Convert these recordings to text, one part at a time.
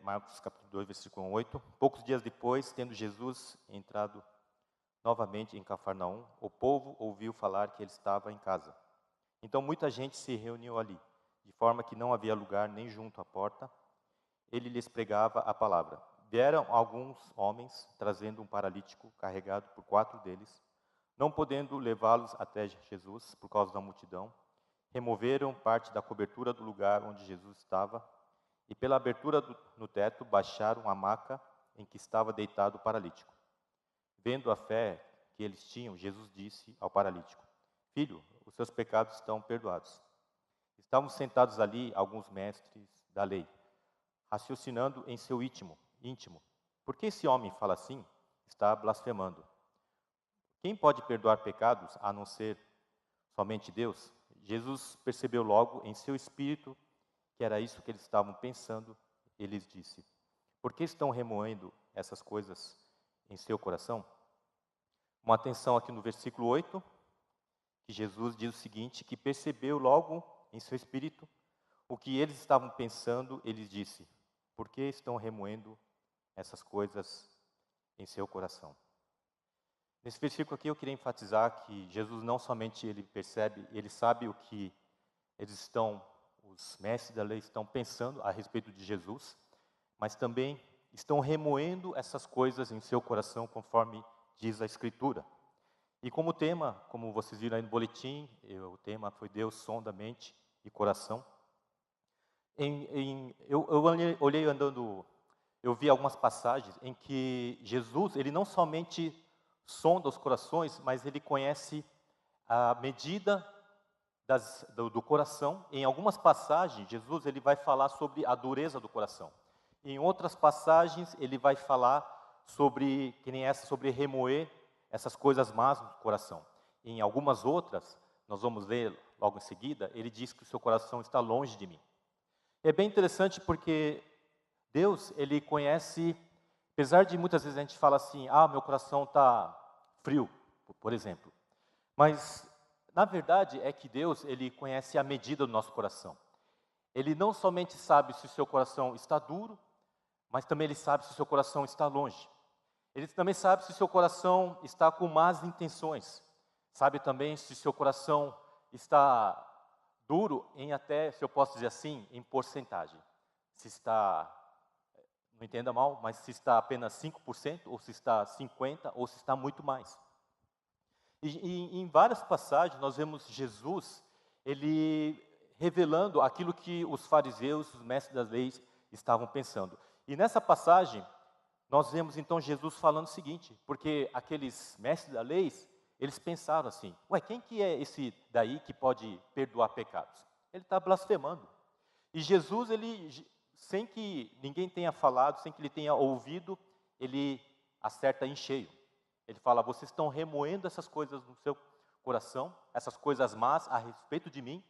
Marcos capítulo 2, versículo 8. Poucos dias depois, tendo Jesus entrado novamente em Cafarnaum, o povo ouviu falar que ele estava em casa. Então muita gente se reuniu ali, de forma que não havia lugar nem junto à porta. Ele lhes pregava a palavra. Vieram alguns homens, trazendo um paralítico, carregado por 4 deles. Não podendo levá-los até Jesus, por causa da multidão, removeram parte da cobertura do lugar onde Jesus estava, e pela abertura no teto, baixaram a maca em que estava deitado o paralítico. Vendo a fé que eles tinham, Jesus disse ao paralítico: Filho, os seus pecados estão perdoados. Estavam sentados ali alguns mestres da lei, raciocinando em seu íntimo: por que esse homem fala assim? Está blasfemando. Quem pode perdoar pecados a não ser somente Deus? Jesus percebeu logo em seu espírito que era isso que eles estavam pensando. Ele lhes disse: por que estão remoendo essas coisas em seu coração? Uma atenção aqui no versículo 8, que Jesus diz o seguinte, que percebeu logo em seu espírito o que eles estavam pensando. Ele disse: por que estão remoendo essas coisas em seu coração? Nesse versículo aqui eu queria enfatizar que Jesus não somente ele percebe, ele sabe o que os mestres da lei estão pensando a respeito de Jesus, mas também estão remoendo essas coisas em seu coração, conforme diz a Escritura. E como tema, como vocês viram aí no boletim, o tema foi Deus sonda a mente e coração. Eu olhei andando, eu vi algumas passagens em que Jesus, ele não somente sonda os corações, mas ele conhece a medida do coração. Em algumas passagens, Jesus ele vai falar sobre a dureza do coração. Em outras passagens, ele vai falar sobre, que nem essa, sobre remoer essas coisas más do coração. Em algumas outras, nós vamos ler logo em seguida, ele diz que o seu coração está longe de mim. É bem interessante porque Deus, ele conhece, apesar de muitas vezes a gente fala assim, meu coração está frio, por exemplo. Mas, na verdade, é que Deus, ele conhece a medida do nosso coração. Ele não somente sabe se o seu coração está duro, mas também ele sabe se o seu coração está longe. Ele também sabe se o seu coração está com más intenções. Sabe também se o seu coração está duro em até, se eu posso dizer assim, em porcentagem. Se está, não entenda mal, mas se está apenas 5%, ou se está 50%, ou se está muito mais. E em várias passagens nós vemos Jesus, ele revelando aquilo que os fariseus, os mestres das leis, estavam pensando. E nessa passagem, nós vemos então Jesus falando o seguinte, porque aqueles mestres da lei, eles pensaram assim, quem que é esse daí que pode perdoar pecados? Ele está blasfemando. E Jesus, ele, sem que ninguém tenha falado, sem que ele tenha ouvido, ele acerta em cheio. Ele fala, vocês estão remoendo essas coisas no seu coração, essas coisas más a respeito de mim,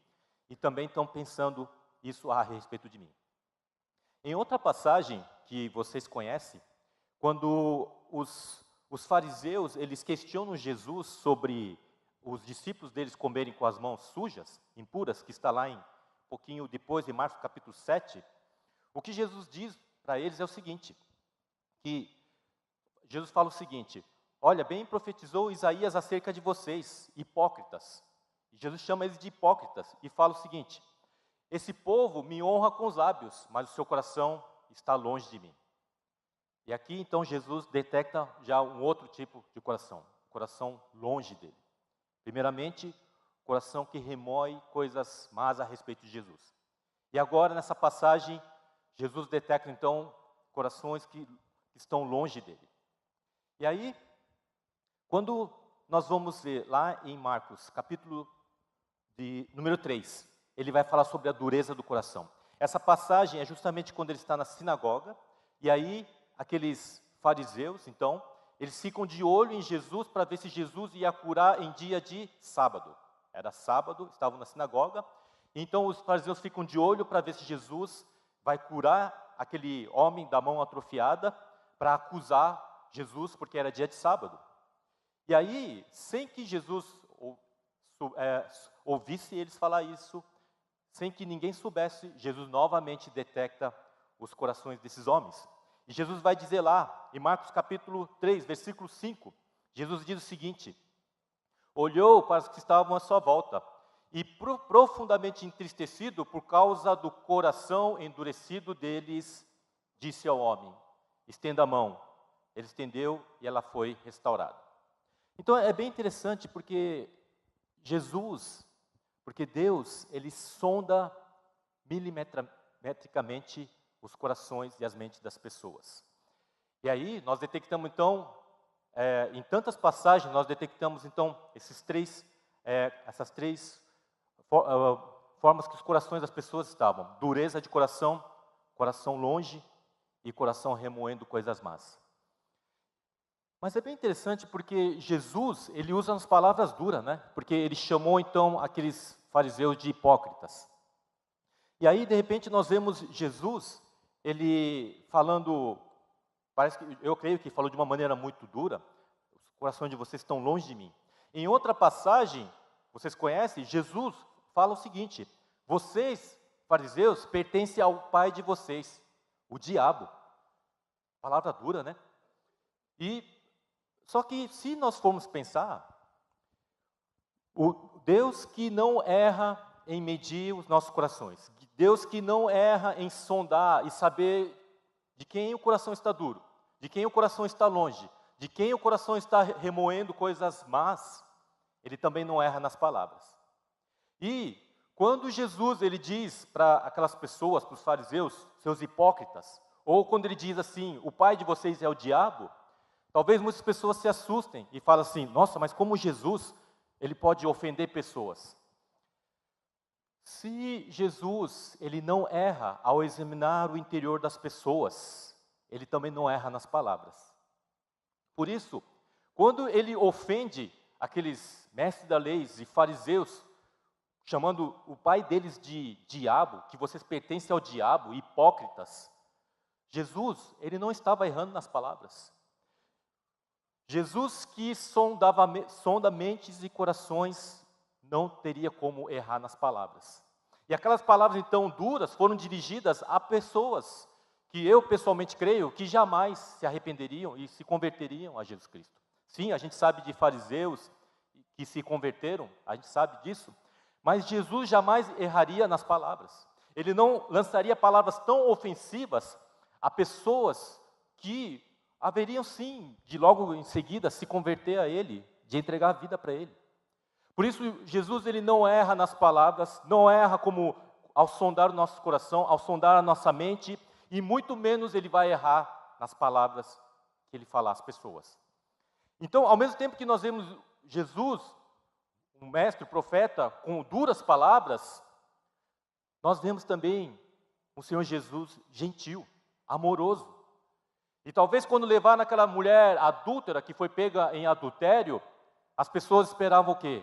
e também estão pensando isso a respeito de mim. Em outra passagem que vocês conhecem, quando os fariseus, eles questionam Jesus sobre os discípulos deles comerem com as mãos sujas, impuras, que está lá um pouquinho depois de Marcos capítulo 7, o que Jesus diz para eles é o seguinte, que Jesus fala o seguinte, olha, bem profetizou Isaías acerca de vocês, hipócritas. E Jesus chama eles de hipócritas e fala o seguinte, esse povo me honra com os lábios, mas o seu coração está longe de mim. E aqui então Jesus detecta já um outro tipo de coração longe dele. Primeiramente, coração que remói coisas más a respeito de Jesus. E agora nessa passagem, Jesus detecta então corações que estão longe dele. E aí, quando nós vamos ver lá em Marcos, capítulo número 3, ele vai falar sobre a dureza do coração. Essa passagem é justamente quando ele está na sinagoga, e aí aqueles fariseus, então, eles ficam de olho em Jesus para ver se Jesus ia curar em dia de sábado. Era sábado, estavam na sinagoga, então os fariseus ficam de olho para ver se Jesus vai curar aquele homem da mão atrofiada para acusar Jesus, porque era dia de sábado. E aí, sem que Jesus ouvisse eles falar isso, sem que ninguém soubesse, Jesus novamente detecta os corações desses homens. E Jesus vai dizer lá, em Marcos capítulo 3, versículo 5, Jesus diz o seguinte: olhou para os que estavam à sua volta, e profundamente entristecido por causa do coração endurecido deles, disse ao homem: estenda a mão. Ele estendeu e ela foi restaurada. Então é bem interessante porque Deus, ele sonda milimetricamente os corações e as mentes das pessoas. E aí nós detectamos então, em tantas passagens, nós detectamos então essas três formas que os corações das pessoas estavam: dureza de coração, coração longe e coração remoendo coisas más. Mas é bem interessante porque Jesus, ele usa as palavras duras, né? Porque ele chamou então aqueles fariseus de hipócritas. E aí, de repente, nós vemos Jesus, ele falando, eu creio que falou de uma maneira muito dura: os corações de vocês estão longe de mim. Em outra passagem, vocês conhecem, Jesus fala o seguinte: vocês, fariseus, pertencem ao pai de vocês, o diabo. Palavra dura, né? Só que se nós formos pensar, o Deus que não erra em medir os nossos corações, Deus que não erra em sondar e saber de quem o coração está duro, de quem o coração está longe, de quem o coração está remoendo coisas más, ele também não erra nas palavras. E quando Jesus ele diz para aquelas pessoas, para os fariseus, seus hipócritas, ou quando ele diz assim: o pai de vocês é o diabo, talvez muitas pessoas se assustem e falem assim: nossa, mas como Jesus, ele pode ofender pessoas? Se Jesus, ele não erra ao examinar o interior das pessoas, ele também não erra nas palavras. Por isso, quando ele ofende aqueles mestres da lei e fariseus, chamando o pai deles de diabo, que vocês pertencem ao diabo, hipócritas, Jesus, ele não estava errando nas palavras. Jesus que sonda mentes e corações, não teria como errar nas palavras. E aquelas palavras então duras foram dirigidas a pessoas que eu pessoalmente creio que jamais se arrependeriam e se converteriam a Jesus Cristo. Sim, a gente sabe de fariseus que se converteram, a gente sabe disso, mas Jesus jamais erraria nas palavras. Ele não lançaria palavras tão ofensivas a pessoas que haveriam sim, de logo em seguida, se converter a Ele, de entregar a vida para Ele. Por isso, Jesus ele não erra nas palavras, não erra como ao sondar o nosso coração, ao sondar a nossa mente, e muito menos ele vai errar nas palavras que ele fala às pessoas. Então, ao mesmo tempo que nós vemos Jesus, um mestre, profeta, com duras palavras, nós vemos também o Senhor Jesus gentil, amoroso. E talvez quando levar naquela mulher adúltera que foi pega em adultério, as pessoas esperavam o quê?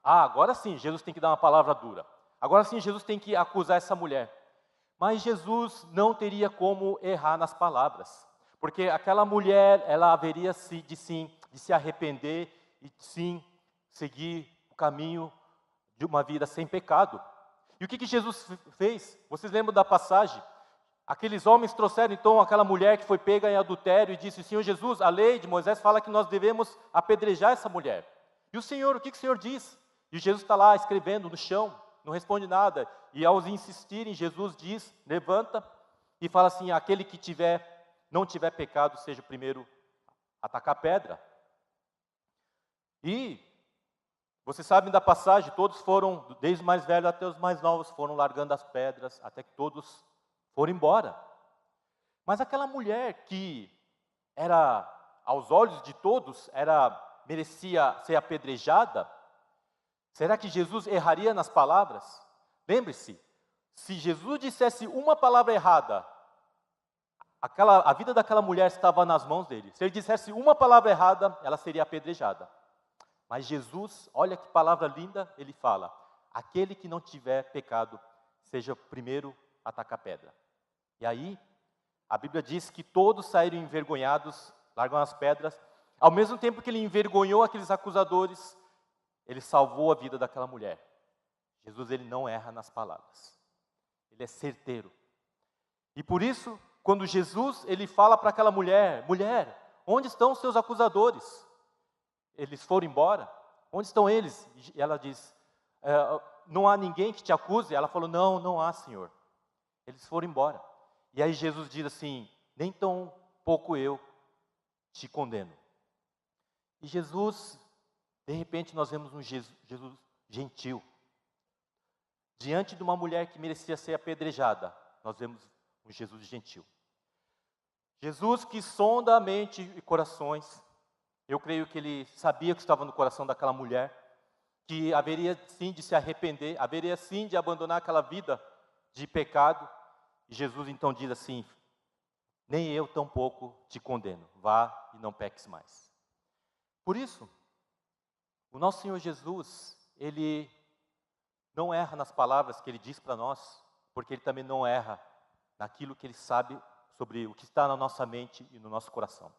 Agora sim, Jesus tem que dar uma palavra dura. Agora sim, Jesus tem que acusar essa mulher. Mas Jesus não teria como errar nas palavras. Porque aquela mulher, ela haveria de se arrepender e sim seguir o caminho de uma vida sem pecado. E o que Jesus fez? Vocês lembram da passagem? Aqueles homens trouxeram então aquela mulher que foi pega em adultério e disse: Senhor Jesus, a lei de Moisés fala que nós devemos apedrejar essa mulher. E o Senhor, o que o Senhor diz? E Jesus está lá escrevendo no chão, não responde nada. E ao insistirem, Jesus diz, levanta e fala assim: aquele que não tiver pecado, seja o primeiro a atacar a pedra. E vocês sabem da passagem, todos foram, desde os mais velhos até os mais novos, foram largando as pedras, até que todos foram embora. Mas aquela mulher que era, aos olhos de todos, merecia ser apedrejada, será que Jesus erraria nas palavras? Lembre-se, se Jesus dissesse uma palavra errada, a vida daquela mulher estava nas mãos dele. Se ele dissesse uma palavra errada, ela seria apedrejada. Mas Jesus, olha que palavra linda, ele fala: aquele que não tiver pecado, seja o primeiro a atacar pedra. E aí, a Bíblia diz que todos saíram envergonhados, largam as pedras. Ao mesmo tempo que ele envergonhou aqueles acusadores, ele salvou a vida daquela mulher. Jesus, ele não erra nas palavras. Ele é certeiro. E por isso, quando Jesus ele fala para aquela mulher, mulher, onde estão os seus acusadores? Eles foram embora? Onde estão eles? E ela diz, não há ninguém que te acuse? Ela falou, não, não há, Senhor. Eles foram embora. E aí Jesus diz assim, nem tão pouco eu te condeno. E Jesus, de repente nós vemos um Jesus gentil. Diante de uma mulher que merecia ser apedrejada, nós vemos um Jesus gentil. Jesus que sonda a mente e corações. Eu creio que ele sabia o que estava no coração daquela mulher, que haveria sim de se arrepender, haveria sim de abandonar aquela vida de pecado. E Jesus então diz assim, nem eu tampouco te condeno, vá e não peques mais. Por isso, o nosso Senhor Jesus, ele não erra nas palavras que ele diz para nós, porque ele também não erra naquilo que ele sabe sobre o que está na nossa mente e no nosso coração.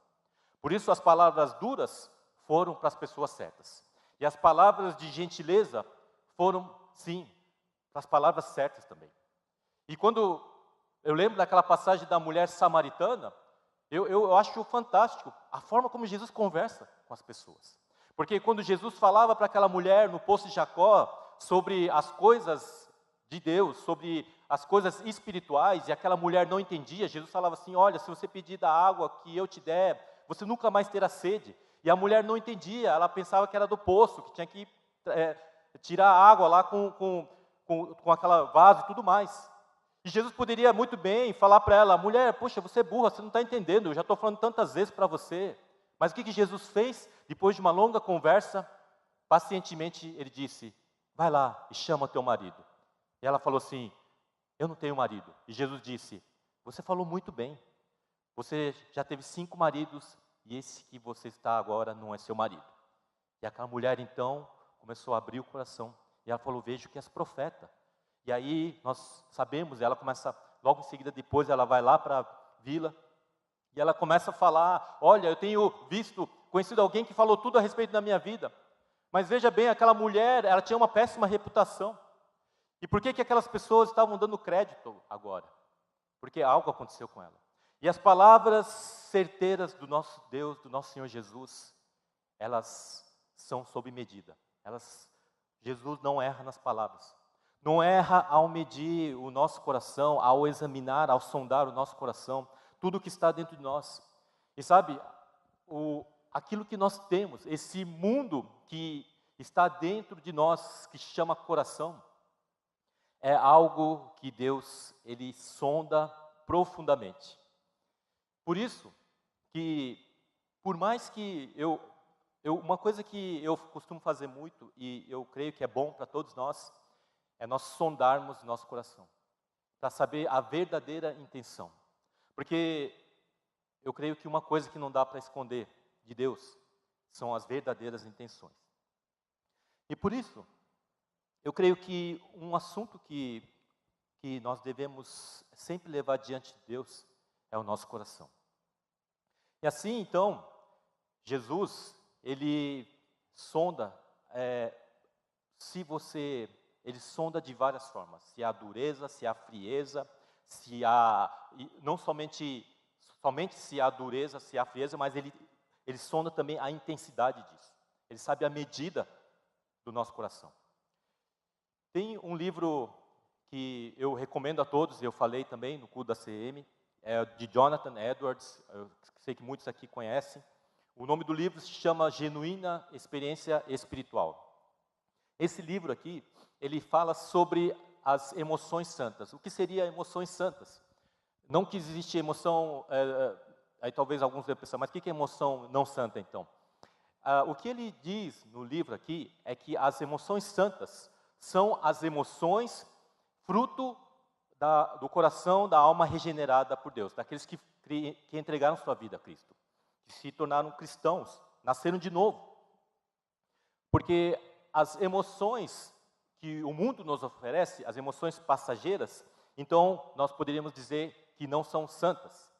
Por isso as palavras duras foram para as pessoas certas. E as palavras de gentileza foram, sim, para as palavras certas também. E quando eu lembro daquela passagem da mulher samaritana, eu acho fantástico a forma como Jesus conversa com as pessoas. Porque quando Jesus falava para aquela mulher no poço de Jacó sobre as coisas de Deus, sobre as coisas espirituais, e aquela mulher não entendia, Jesus falava assim, olha, se você pedir da água que eu te der, você nunca mais terá sede. E a mulher não entendia, ela pensava que era do poço, que tinha que tirar a água lá com aquela vaso e tudo mais. E Jesus poderia muito bem falar para ela, mulher, poxa, você é burra, você não está entendendo, eu já estou falando tantas vezes para você. Mas o que Jesus fez? Depois de uma longa conversa, pacientemente ele disse, vai lá e chama teu marido. E ela falou assim, eu não tenho marido. E Jesus disse, você falou muito bem, você já teve 5 maridos e esse que você está agora não é seu marido. E aquela mulher então começou a abrir o coração e ela falou, vejo que és profeta. E aí nós sabemos, ela começa, logo em seguida depois ela vai lá para a vila e ela começa a falar, olha, eu tenho conhecido alguém que falou tudo a respeito da minha vida. Mas veja bem, aquela mulher, ela tinha uma péssima reputação. E por que aquelas pessoas estavam dando crédito agora? Porque algo aconteceu com ela. E as palavras certeiras do nosso Deus, do nosso Senhor Jesus, elas são sob medida. Jesus não erra nas palavras. Não erra ao medir o nosso coração, ao examinar, ao sondar o nosso coração, tudo que está dentro de nós. E sabe, aquilo que nós temos, esse mundo que está dentro de nós, que chama coração, é algo que Deus, ele sonda profundamente. Por isso, que por mais que uma coisa que eu costumo fazer muito, e eu creio que é bom para todos nós, é nós sondarmos nosso coração, para saber a verdadeira intenção. Porque eu creio que uma coisa que não dá para esconder de Deus são as verdadeiras intenções. E por isso, eu creio que um assunto que nós devemos sempre levar diante de Deus é o nosso coração. E assim, então, Jesus, ele sonda, ele sonda de várias formas, se há dureza, se há frieza, se há, não somente se há dureza, se há frieza, mas ele sonda também a intensidade disso. Ele sabe a medida do nosso coração. Tem um livro que eu recomendo a todos, eu falei também no culto da CM, é de Jonathan Edwards, eu sei que muitos aqui conhecem. O nome do livro se chama Genuína Experiência Espiritual. Esse livro aqui, ele fala sobre as emoções santas. O que seria emoções santas? Não que existe emoção, aí talvez alguns devem pensar, mas o que é emoção não santa então? O que ele diz no livro aqui é que as emoções santas são as emoções fruto do coração, da alma regenerada por Deus, daqueles que entregaram sua vida a Cristo, que se tornaram cristãos, nasceram de novo. Porque as emoções que o mundo nos oferece, as emoções passageiras, então nós poderíamos dizer que não são santas.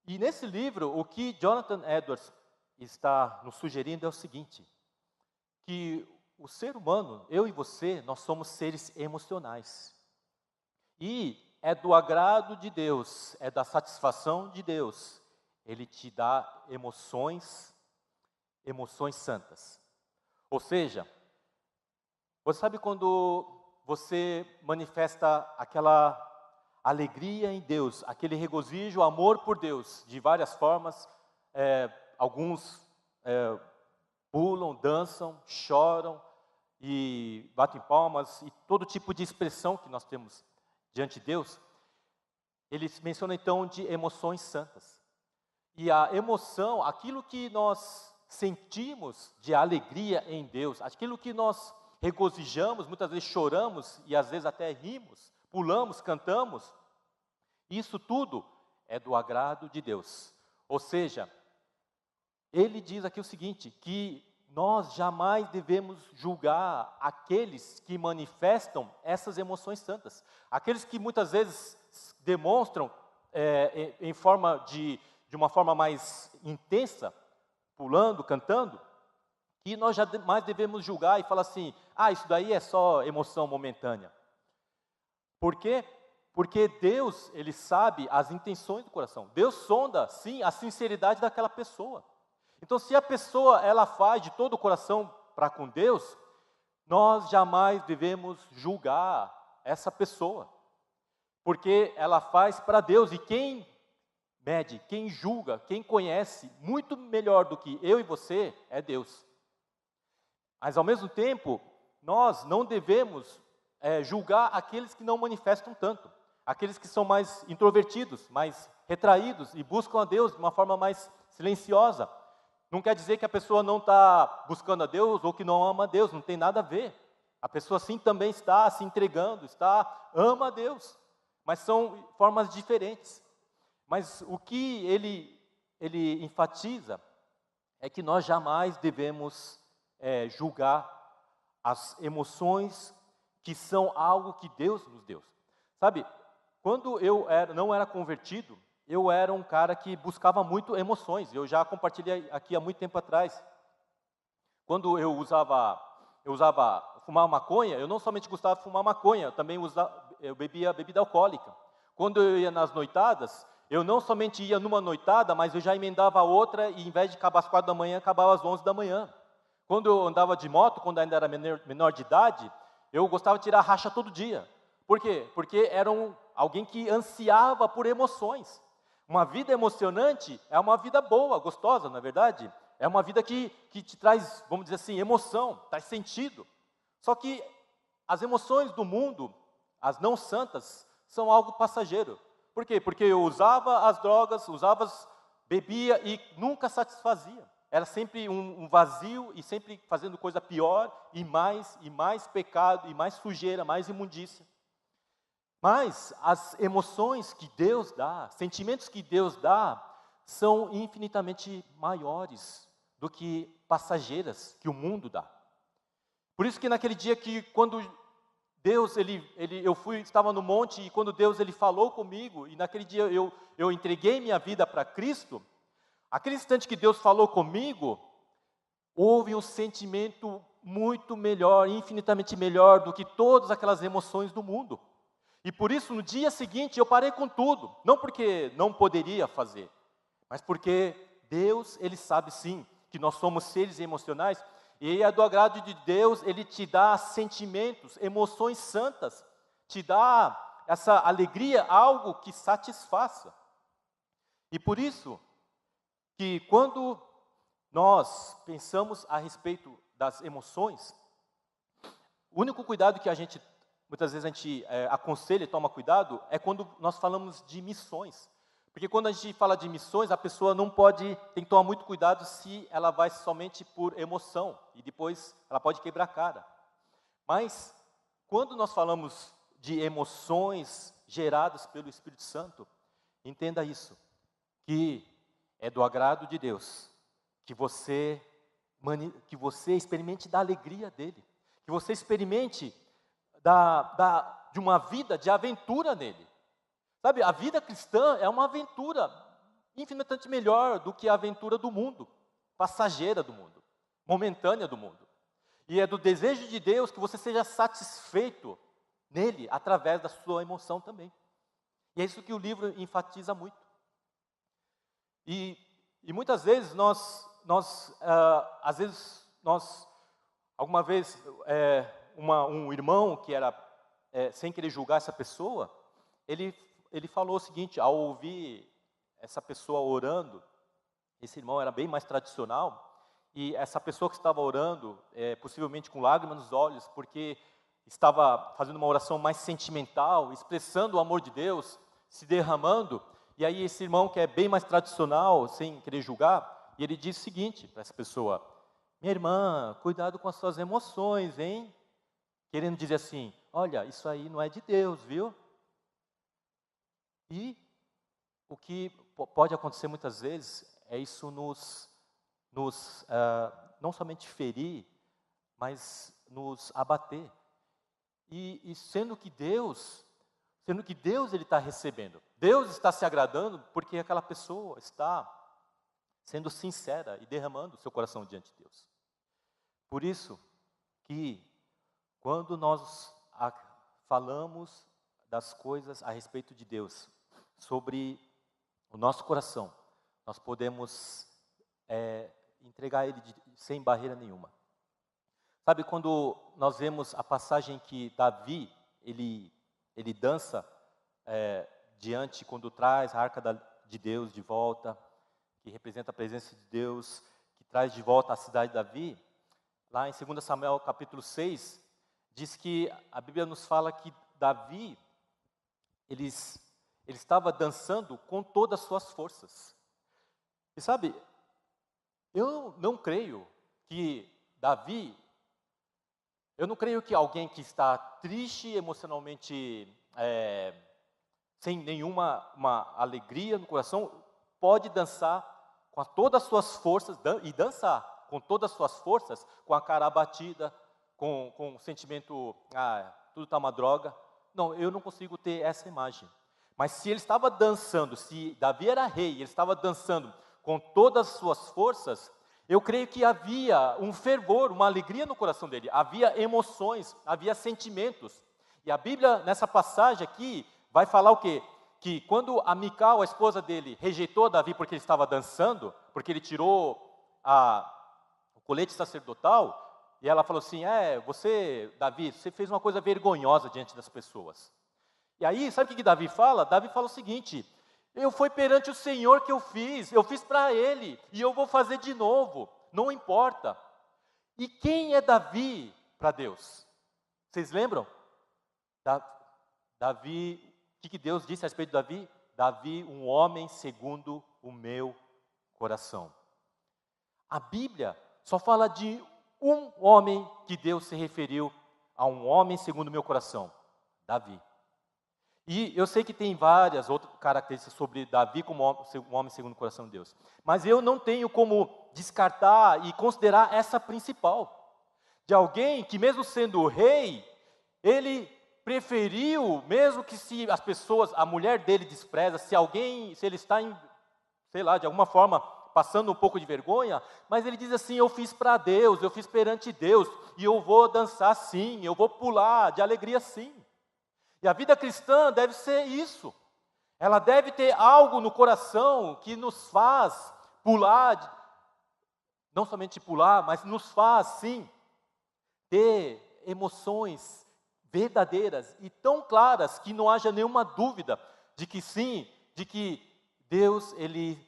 E nesse livro, o que Jonathan Edwards está nos sugerindo é o seguinte, que o ser humano, eu e você, nós somos seres emocionais. E é do agrado de Deus, é da satisfação de Deus, Ele te dá emoções santas. Ou seja, você sabe quando você manifesta aquela alegria em Deus, aquele regozijo, amor por Deus, de várias formas, alguns pulam, dançam, choram e batem palmas, e todo tipo de expressão que nós temos diante de Deus, ele menciona então de emoções santas. E a emoção, aquilo que nós sentimos de alegria em Deus, aquilo que nós regozijamos, muitas vezes choramos e às vezes até rimos, pulamos, cantamos, isso tudo é do agrado de Deus. Ou seja, ele diz aqui o seguinte, que nós jamais devemos julgar aqueles que manifestam essas emoções santas. Aqueles que muitas vezes demonstram em forma de uma forma mais intensa, pulando, cantando, que nós jamais devemos julgar e falar assim, isso daí é só emoção momentânea. Por quê? Porque Deus, Ele sabe as intenções do coração. Deus sonda, sim, a sinceridade daquela pessoa. Então, se a pessoa, ela faz de todo o coração para com Deus, nós jamais devemos julgar essa pessoa. Porque ela faz para Deus, e quem mede, quem julga, quem conhece muito melhor do que eu e você, é Deus. Mas, ao mesmo tempo, nós não devemos julgar aqueles que não manifestam tanto. Aqueles que são mais introvertidos, mais retraídos e buscam a Deus de uma forma mais silenciosa. Não quer dizer que a pessoa não está buscando a Deus ou que não ama a Deus, não tem nada a ver. A pessoa sim também está se entregando, ama a Deus, mas são formas diferentes. Mas o que ele enfatiza é que nós jamais devemos julgar as emoções que são algo que Deus nos deu. Sabe, quando eu não era convertido, eu era um cara que buscava muito emoções. Eu já compartilhei aqui há muito tempo atrás. Quando eu fumar maconha, eu não somente gostava de fumar maconha, eu bebia bebida alcoólica. Quando eu ia nas noitadas, eu não somente ia numa noitada, mas eu já emendava outra e, em vez de acabar às 4 da manhã, acabava às 11 da manhã. Quando eu andava de moto, quando ainda era menor de idade, eu gostava de tirar racha todo dia. Por quê? Porque era alguém que ansiava por emoções. Uma vida emocionante é uma vida boa, gostosa, na verdade. É uma vida que te traz, vamos dizer assim, emoção, traz sentido. Só que as emoções do mundo, as não santas, são algo passageiro. Por quê? Porque eu usava as drogas, bebia e nunca satisfazia. Era sempre um vazio e sempre fazendo coisa pior e mais pecado, e mais sujeira, mais imundícia. Mas as emoções que Deus dá, sentimentos que Deus dá, são infinitamente maiores do que passageiras que o mundo dá. Por isso que naquele dia que quando Deus, estava no monte e quando Deus ele falou comigo, e naquele dia eu entreguei minha vida para Cristo, aquele instante que Deus falou comigo, houve um sentimento muito melhor, infinitamente melhor do que todas aquelas emoções do mundo. E por isso, no dia seguinte, eu parei com tudo. Não porque não poderia fazer, mas porque Deus, Ele sabe sim, que nós somos seres emocionais, e é do agrado de Deus, Ele te dá sentimentos, emoções santas, te dá essa alegria, algo que satisfaça. E por isso, que quando nós pensamos a respeito das emoções, o único cuidado que muitas vezes a gente aconselha e toma cuidado, é quando nós falamos de missões. Porque quando a gente fala de missões, a pessoa tem que tomar muito cuidado se ela vai somente por emoção, e depois ela pode quebrar a cara. Mas, quando nós falamos de emoções geradas pelo Espírito Santo, entenda isso, que é do agrado de Deus, que você experimente da alegria dEle, que você experimente de uma vida de aventura nele. Sabe, a vida cristã é uma aventura infinitamente melhor do que a aventura do mundo, passageira do mundo, momentânea do mundo. E é do desejo de Deus que você seja satisfeito nele, através da sua emoção também. E é isso que o livro enfatiza muito. E muitas vezes às vezes alguma vez, um irmão que era, sem querer julgar essa pessoa, ele falou o seguinte, ao ouvir essa pessoa orando, esse irmão era bem mais tradicional, e essa pessoa que estava orando, possivelmente com lágrimas nos olhos, porque estava fazendo uma oração mais sentimental, expressando o amor de Deus, se derramando, e aí esse irmão que é bem mais tradicional, sem querer julgar, e ele disse o seguinte para essa pessoa: minha irmã, cuidado com as suas emoções, hein? Querendo dizer assim, olha, isso aí não é de Deus, viu? E o que pode acontecer muitas vezes é isso não somente ferir, mas nos abater. E sendo que Deus ele está recebendo, Deus está se agradando porque aquela pessoa está sendo sincera e derramando o seu coração diante de Deus. Por isso que quando nós falamos das coisas a respeito de Deus, sobre o nosso coração, nós podemos entregar ele sem barreira nenhuma. Sabe, quando nós vemos a passagem que Davi, ele dança diante, quando traz a arca de Deus de volta, que representa a presença de Deus, que traz de volta a cidade de Davi, lá em 2 Samuel capítulo 6, diz que a Bíblia nos fala que Davi, ele estava dançando com todas as suas forças. E sabe, eu não creio que alguém que está triste emocionalmente, sem nenhuma alegria no coração, pode dançar com todas as suas forças, e dançar com todas as suas forças, com a cara abatida, com o sentimento, tudo está uma droga. Não, eu não consigo ter essa imagem. Mas se ele estava dançando, se Davi era rei, ele estava dançando com todas as suas forças, eu creio que havia um fervor, uma alegria no coração dele, havia emoções, havia sentimentos. E a Bíblia, nessa passagem aqui, vai falar o quê? Que quando a Mical, a esposa dele, rejeitou Davi porque ele estava dançando, porque ele tirou o colete sacerdotal, e ela falou assim, você, Davi, você fez uma coisa vergonhosa diante das pessoas. E aí, sabe o que Davi fala? Davi fala o seguinte: foi perante o Senhor que eu fiz para Ele, e eu vou fazer de novo, não importa. E quem é Davi para Deus? Vocês lembram? Davi, o que Deus disse a respeito de Davi? Davi, um homem segundo o meu coração. A Bíblia só fala de um homem que Deus se referiu a um homem segundo o meu coração, Davi. E eu sei que tem várias outras características sobre Davi como um homem segundo o coração de Deus. Mas eu não tenho como descartar e considerar essa principal. De alguém que mesmo sendo rei, ele preferiu, mesmo que se as pessoas, a mulher dele despreza, se ele está de alguma forma passando um pouco de vergonha, mas ele diz assim, eu fiz para Deus, eu fiz perante Deus, e eu vou dançar sim, eu vou pular de alegria sim. E a vida cristã deve ser isso. Ela deve ter algo no coração que nos faz pular, não somente pular, mas nos faz, sim, ter emoções verdadeiras e tão claras que não haja nenhuma dúvida de que sim, de que Deus, Ele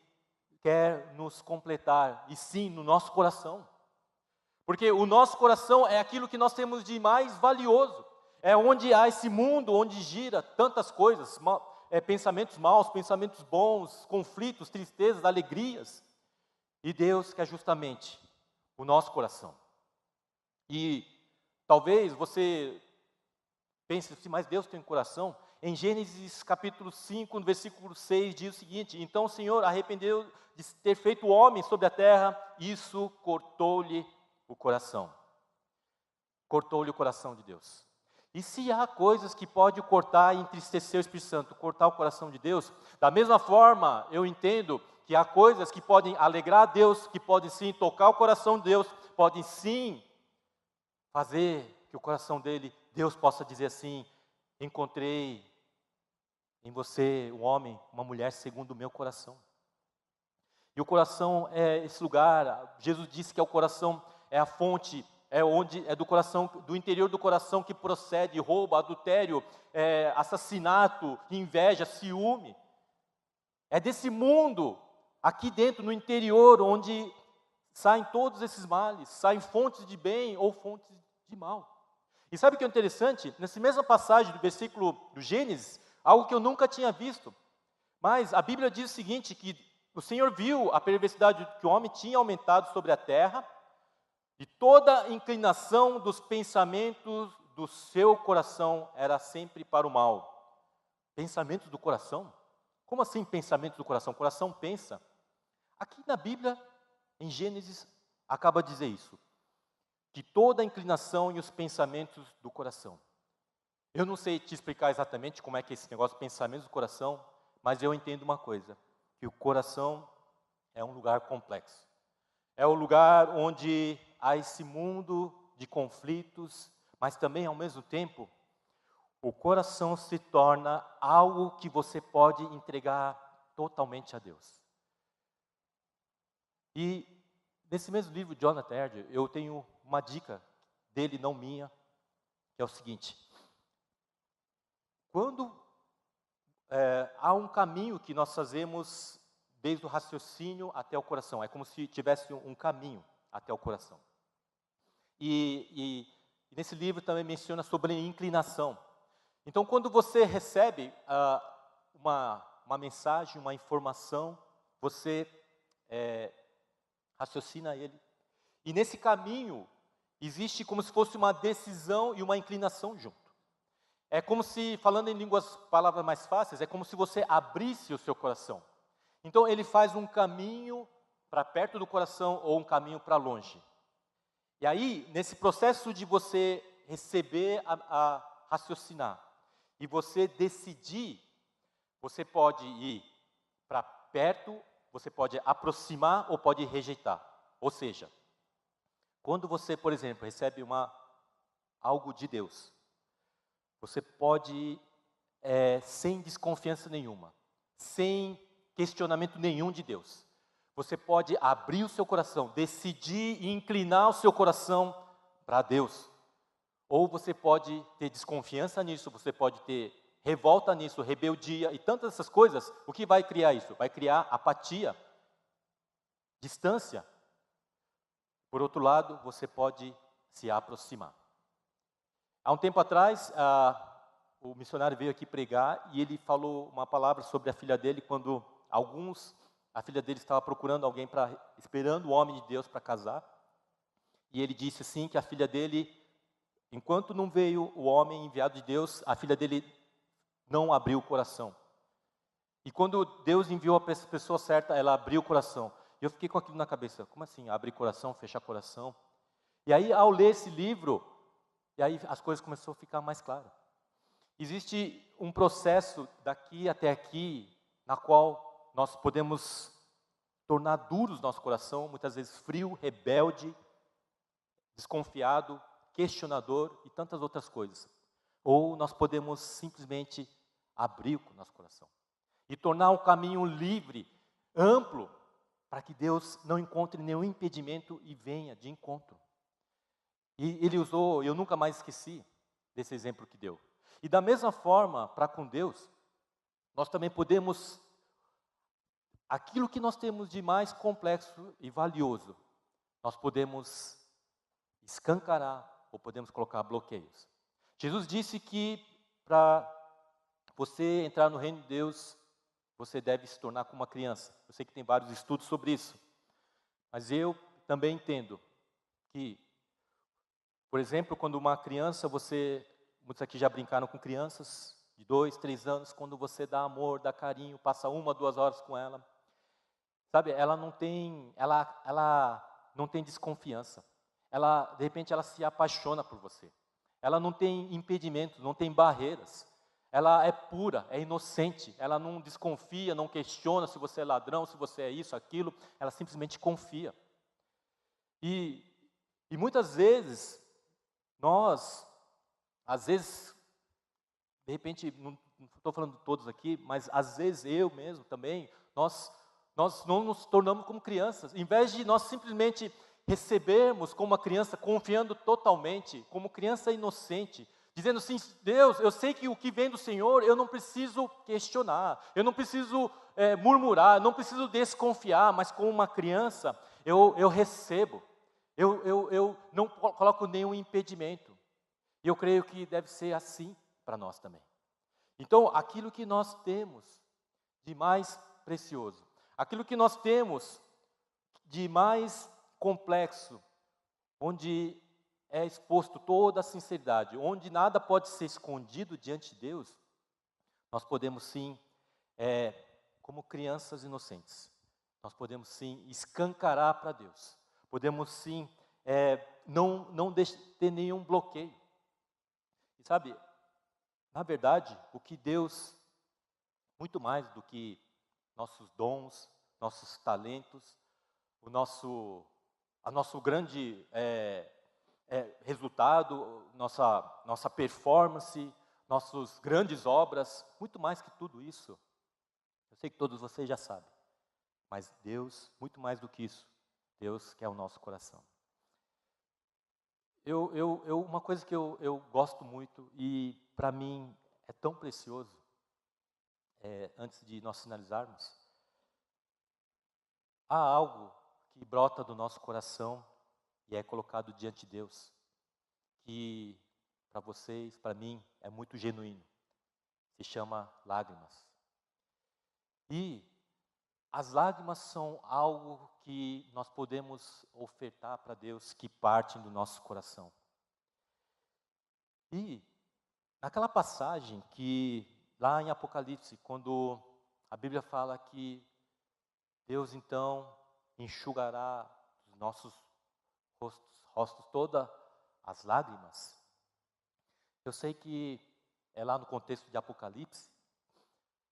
quer nos completar, e sim, no nosso coração. Porque o nosso coração é aquilo que nós temos de mais valioso. É onde há esse mundo, onde gira tantas coisas, pensamentos maus, pensamentos bons, conflitos, tristezas, alegrias. E Deus quer justamente o nosso coração. E talvez você pense assim, mas Deus tem um coração? Em Gênesis capítulo 5, no versículo 6, diz o seguinte: então o Senhor arrependeu de ter feito o homem sobre a terra, isso cortou-lhe o coração. Cortou-lhe o coração de Deus. E se há coisas que pode cortar e entristecer o Espírito Santo, cortar o coração de Deus, da mesma forma eu entendo que há coisas que podem alegrar a Deus, que podem sim tocar o coração de Deus, podem sim fazer que o coração dele, Deus possa dizer assim, encontrei em você, um homem, uma mulher segundo o meu coração. E o coração é esse lugar, Jesus disse que o coração é a fonte, é do coração, do interior do coração que procede roubo, adultério, assassinato, inveja, ciúme. É desse mundo, aqui dentro, no interior, onde saem todos esses males, saem fontes de bem ou fontes de mal. E sabe o que é interessante? Nessa mesma passagem do versículo do Gênesis, algo que eu nunca tinha visto, mas a Bíblia diz o seguinte, que o Senhor viu a perversidade que o homem tinha aumentado sobre a terra, e toda a inclinação dos pensamentos do seu coração era sempre para o mal. Pensamentos do coração? Como assim pensamentos do coração? O coração pensa. Aqui na Bíblia, em Gênesis, acaba de dizer isso. Que toda a inclinação e os pensamentos do coração. Eu não sei te explicar exatamente como é que é esse negócio, pensamentos do coração, mas eu entendo uma coisa, que o coração é um lugar complexo. É o lugar onde há esse mundo de conflitos, mas também, ao mesmo tempo, o coração se torna algo que você pode entregar totalmente a Deus. E nesse mesmo livro, Jonathan Edwards, eu tenho uma dica dele, não minha, que é o seguinte. Quando há um caminho que nós fazemos desde o raciocínio até o coração, é como se tivesse um caminho até o coração. E nesse livro também menciona sobre inclinação. Então, quando você recebe uma mensagem, uma informação, você raciocina ele. E nesse caminho, existe como se fosse uma decisão e uma inclinação junto. É como se, falando em palavras mais fáceis, é como se você abrisse o seu coração. Então, ele faz um caminho para perto do coração ou um caminho para longe. E aí, nesse processo de você receber a raciocinar e você decidir, você pode ir para perto, você pode aproximar ou pode rejeitar. Ou seja, quando você, por exemplo, recebe algo de Deus, você pode ir sem desconfiança nenhuma, sem questionamento nenhum de Deus. Você pode abrir o seu coração, decidir e inclinar o seu coração para Deus. Ou você pode ter desconfiança nisso, você pode ter revolta nisso, rebeldia e tantas essas coisas. O que vai criar isso? Vai criar apatia, distância. Por outro lado, você pode se aproximar. Há um tempo atrás, o missionário veio aqui pregar e ele falou uma palavra sobre a filha dele quando a filha dele estava procurando alguém esperando o homem de Deus para casar. E ele disse assim que a filha dele, enquanto não veio o homem enviado de Deus, a filha dele não abriu o coração. E quando Deus enviou a pessoa certa, ela abriu o coração. E eu fiquei com aquilo na cabeça, como assim, abrir coração, fechar coração? E aí, ao ler esse livro, e aí as coisas começaram a ficar mais claras. Existe um processo daqui até aqui, na qual nós podemos tornar duros nosso coração, muitas vezes frio, rebelde, desconfiado, questionador e tantas outras coisas. Ou nós podemos simplesmente abrir o nosso coração e tornar um caminho livre, amplo, para que Deus não encontre nenhum impedimento e venha de encontro. E ele usou, eu nunca mais esqueci desse exemplo que deu. E da mesma forma, para com Deus, nós também podemos, aquilo que nós temos de mais complexo e valioso, nós podemos escancarar ou podemos colocar bloqueios. Jesus disse que para você entrar no reino de Deus, você deve se tornar como uma criança. Eu sei que tem vários estudos sobre isso, mas eu também entendo que, por exemplo, quando uma criança, muitos aqui já brincaram com crianças de 2, 3 anos, quando você dá amor, dá carinho, passa 1, 2 horas com ela, sabe, ela não tem desconfiança. De repente, ela se apaixona por você. Ela não tem impedimentos, não tem barreiras. Ela é pura, é inocente. Ela não desconfia, não questiona se você é ladrão, se você é isso, aquilo. Ela simplesmente confia. E muitas vezes, às vezes, de repente, não estou falando de todos aqui, mas às vezes eu mesmo também, nós não nos tornamos como crianças. Em vez de nós simplesmente recebermos como uma criança, confiando totalmente, como criança inocente, dizendo assim: Deus, eu sei que o que vem do Senhor, eu não preciso questionar, eu não preciso murmurar, não preciso desconfiar, mas como uma criança, eu recebo, eu não coloco nenhum impedimento. E eu creio que deve ser assim para nós também. Então, aquilo que nós temos de mais precioso, aquilo que nós temos de mais complexo, onde é exposto toda a sinceridade, onde nada pode ser escondido diante de Deus, nós podemos sim, como crianças inocentes, nós podemos sim escancarar para Deus, podemos sim não ter nenhum bloqueio. E sabe, na verdade, o que Deus, muito mais do que nossos dons, nossos talentos, o nosso grande resultado, nossa performance, nossas grandes obras, muito mais que tudo isso. Eu sei que todos vocês já sabem, mas Deus, muito mais do que isso, Deus quer o nosso coração. Uma coisa que eu gosto muito e para mim é tão precioso, antes de nós finalizarmos, há algo que brota do nosso coração e é colocado diante de Deus, que para vocês, para mim, é muito genuíno, se chama lágrimas. E as lágrimas são algo que nós podemos ofertar para Deus, que partem do nosso coração. E naquela passagem que, lá em Apocalipse, quando a Bíblia fala que Deus então enxugará dos nossos rostos todas as lágrimas, eu sei que é lá no contexto de Apocalipse,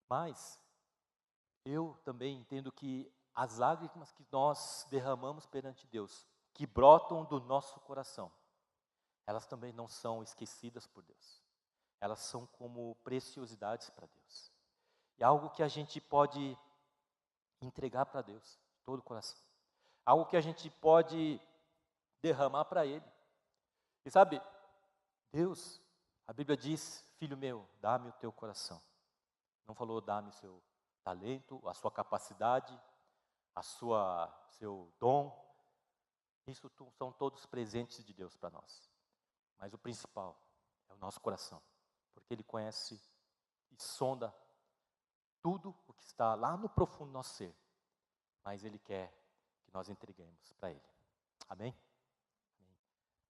mas eu também entendo que as lágrimas que nós derramamos perante Deus, que brotam do nosso coração, elas também não são esquecidas por Deus. Elas são como preciosidades para Deus. É algo que a gente pode entregar para Deus, de todo o coração. Algo que a gente pode derramar para Ele. E sabe, Deus, a Bíblia diz: filho meu, dá-me o teu coração. Não falou dá-me o seu talento, a sua capacidade, seu dom. Isso são todos presentes de Deus para nós. Mas o principal é o nosso coração, porque Ele conhece e sonda tudo o que está lá no profundo do nosso ser, mas Ele quer que nós entreguemos para Ele. Amém?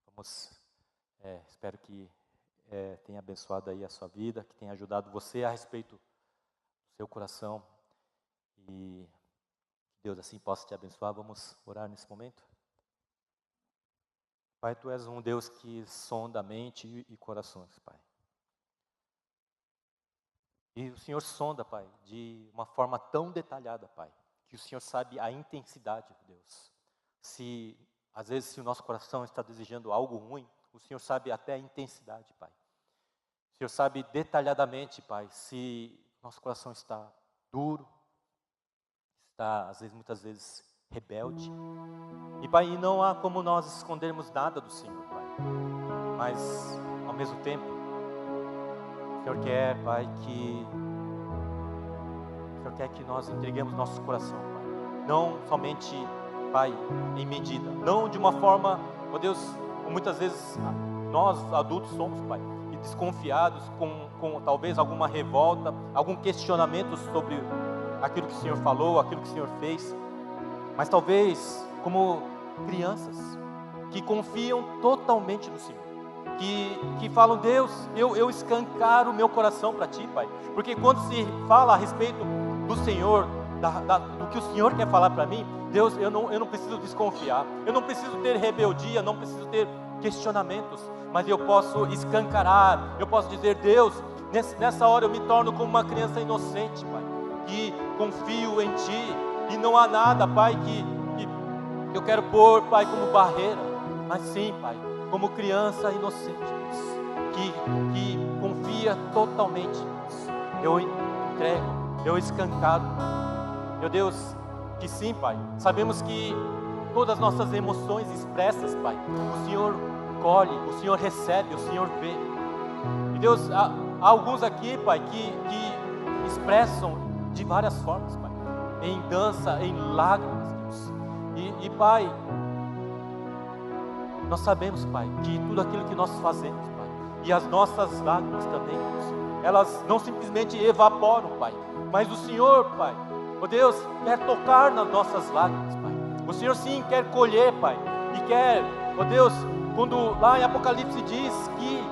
Vamos, espero que tenha abençoado aí a sua vida, que tenha ajudado você a respeito do seu coração, e que Deus assim possa te abençoar. Vamos orar nesse momento. Pai, Tu és um Deus que sonda a mente e corações, Pai. E o Senhor sonda, Pai, de uma forma tão detalhada, Pai, que o Senhor sabe a intensidade, Deus. Às vezes, se o nosso coração está desejando algo ruim, o Senhor sabe até a intensidade, Pai. O Senhor sabe detalhadamente, Pai, se nosso coração está duro, está, às vezes, muitas vezes, rebelde. E, Pai, não há como nós escondermos nada do Senhor, Pai. Mas, ao mesmo tempo, o Senhor quer, Pai, que nós entreguemos nosso coração, Pai. Não somente, Pai, em medida. Não de uma forma, ó Deus, como muitas vezes nós adultos somos, Pai, e desconfiados com talvez alguma revolta, algum questionamento sobre aquilo que o Senhor falou, aquilo que o Senhor fez. Mas talvez como crianças que confiam totalmente no Senhor, que falam: Deus, eu escancaro o meu coração para Ti, Pai, porque quando se fala a respeito do Senhor, do que o Senhor quer falar para mim, Deus, eu não preciso desconfiar, eu não preciso ter rebeldia, não preciso ter questionamentos, mas eu posso escancarar, eu posso dizer: Deus, nessa hora eu me torno como uma criança inocente, Pai, que confio em Ti, e não há nada, Pai, que eu quero pôr, Pai, como barreira, mas sim, Pai, como criança inocente, Deus, que confia totalmente em Deus. eu entrego, eu escancaro. Meu Deus, que sim, Pai. Sabemos que todas as nossas emoções expressas, Pai, o Senhor colhe, o Senhor recebe, o Senhor vê. E Deus, há alguns aqui, Pai, que expressam de várias formas, Pai, em dança, em lágrimas, Deus. E Pai, nós sabemos, Pai, que tudo aquilo que nós fazemos, Pai, e as nossas lágrimas também, Deus, elas não simplesmente evaporam, Pai, mas o Senhor, Pai, ó Deus, quer tocar nas nossas lágrimas, Pai. O Senhor sim quer colher, Pai, e quer, ó Deus, quando lá em Apocalipse diz que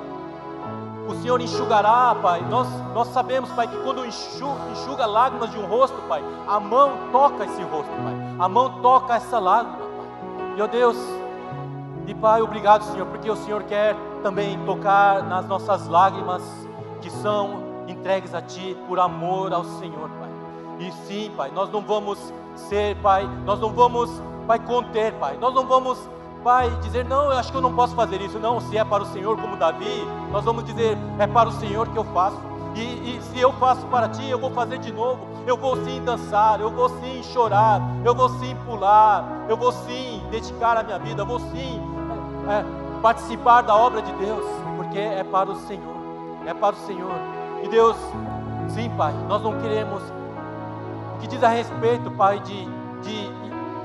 o Senhor enxugará, Pai, nós sabemos, Pai, que quando enxuga lágrimas de um rosto, Pai, a mão toca esse rosto, Pai, a mão toca essa lágrima, Pai. E ó Deus, e Pai, obrigado, Senhor, porque o Senhor quer também tocar nas nossas lágrimas que são entregues a Ti por amor ao Senhor, Pai. E sim, Pai, nós não vamos ser, Pai, nós não vamos, Pai, conter, Pai, nós não vamos, Pai, dizer, não, eu acho que eu não posso fazer isso. Não, se é para o Senhor, como Davi, nós vamos dizer, é para o Senhor que eu faço. E se eu faço para Ti, eu vou fazer de novo. Eu vou sim dançar, eu vou sim chorar, eu vou sim pular, eu vou sim dedicar a minha vida, eu vou sim participar da obra de Deus, porque é para o Senhor, é para o Senhor. E Deus, sim, Pai, nós não queremos, o que diz a respeito, Pai, de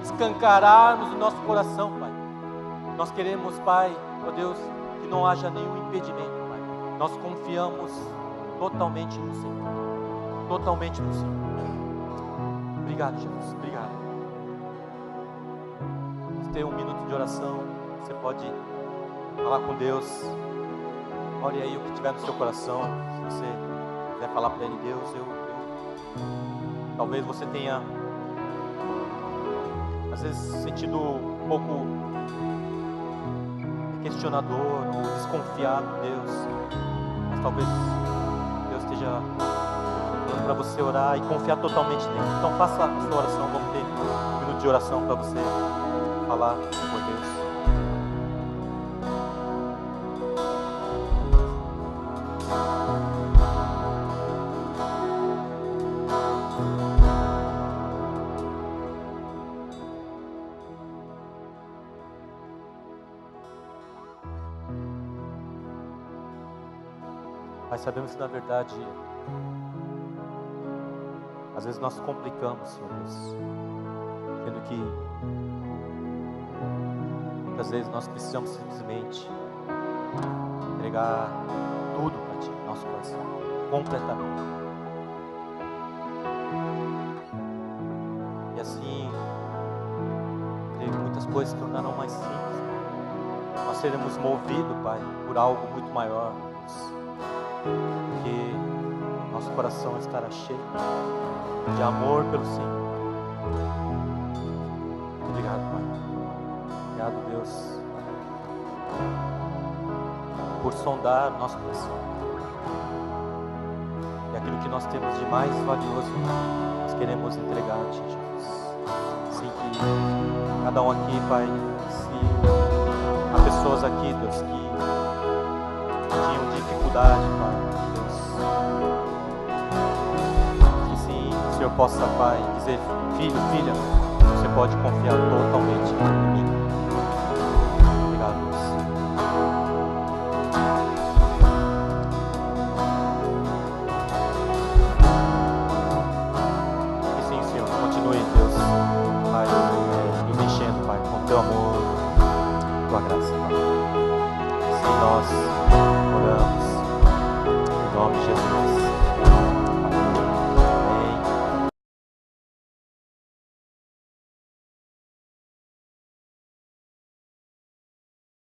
escancararmos o nosso coração, Pai. Nós queremos, Pai, ó Deus, que não haja nenhum impedimento, Pai. Nós confiamos totalmente no Senhor, totalmente no Senhor. Obrigado, Jesus, obrigado. Vamos ter um minuto de oração. Você pode falar com Deus. Ore aí o que tiver no seu coração. Se você quiser falar para Ele, Deus, talvez você tenha às vezes sentido um pouco questionador ou desconfiado, Deus, mas talvez Deus esteja falando para você orar e confiar totalmente nele. Então faça a sua oração. Vamos ter um minuto de oração para você falar com Deus. Mas sabemos que na verdade, às vezes nós complicamos, Senhor Deus, sendo que muitas vezes nós precisamos simplesmente entregar tudo para Ti, nosso coração, completamente. E assim, muitas coisas se tornarão mais simples. Nós seremos movidos, Pai, por algo muito maior. Porque nosso coração estará cheio de amor pelo Senhor. Obrigado, Pai. Obrigado, Deus, por sondar nosso coração. E aquilo que nós temos de mais valioso, nós queremos entregar a Ti, Jesus. Assim que cada um aqui, Pai, se há pessoas aqui, Deus, que tinham dificuldade, Pai, Deus, que sim, o Senhor possa, Pai, dizer, filho, filha, você pode confiar totalmente em mim. Obrigado, Deus. E sim, Senhor, continue, Deus, Pai, nos enchendo, Pai, com Teu amor, Tua graça, Pai. Sim, nós oramos em nome de Jesus.